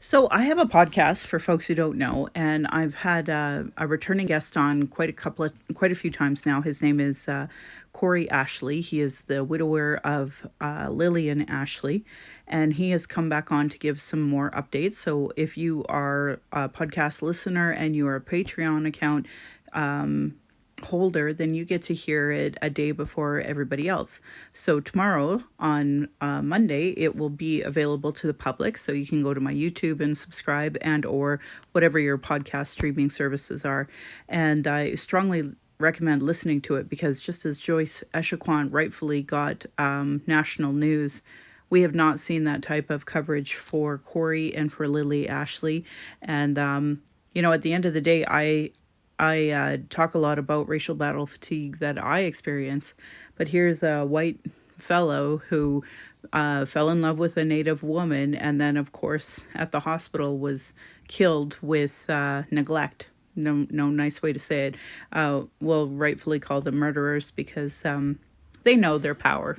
So I have a podcast for folks who don't know, and I've had a returning guest on quite a few times now. His name is Cory Ashley. He is the widower of Lillian Ashley, and he has come back on to give some more updates. So if you are a podcast listener and you are a Patreon account holder, then you get to hear it a day before everybody else. So tomorrow on Monday, it will be available to the public. So you can go to my YouTube and subscribe, and or whatever your podcast streaming services are. And I strongly recommend listening to it because just as Joyce Echaquan rightfully got national news, we have not seen that type of coverage for Cory and for Lily Ashley. And at the end of the day, I talk a lot about racial battle fatigue that I experience, but here's a white fellow who fell in love with a Native woman, and then, of course, at the hospital was killed with neglect. No nice way to say it. We'll rightfully call them murderers because they know their power,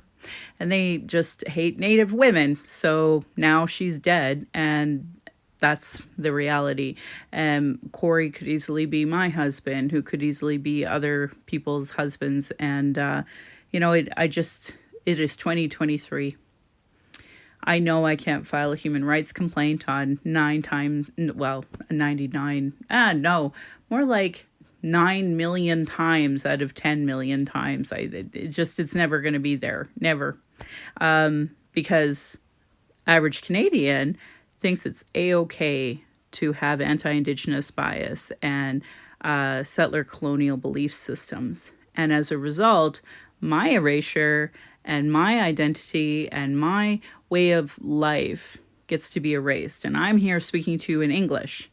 and they just hate Native women. So now she's dead, and that's the reality. Cory could easily be my husband, who could easily be other people's husbands. And, it is 2023. I know I can't file a human rights complaint on 99, more like 9 million times out of 10 million times. It's never going to be there. Never. Because average Canadian thinks it's a-okay to have anti-Indigenous bias and settler colonial belief systems. And as a result, my erasure and my identity and my way of life gets to be erased. And I'm here speaking to you in English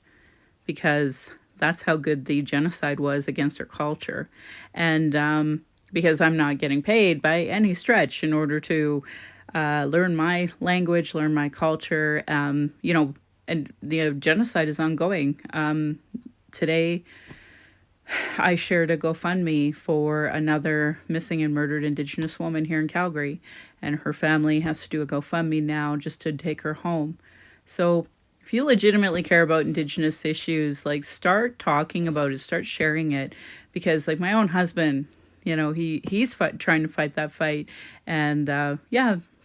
because that's how good the genocide was against our culture. And because I'm not getting paid by any stretch in order to learn my language, learn my culture, and the genocide is ongoing. Today, I shared a GoFundMe for another missing and murdered Indigenous woman here in Calgary, and her family has to do a GoFundMe now just to take her home. So if you legitimately care about Indigenous issues, start talking about it, start sharing it, because my own husband, he's trying to fight that fight, and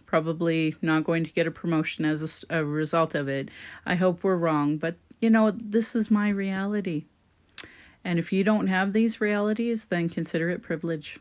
probably not going to get a promotion as a result of it. I hope we're wrong, but this is my reality. And if you don't have these realities, then consider it privilege.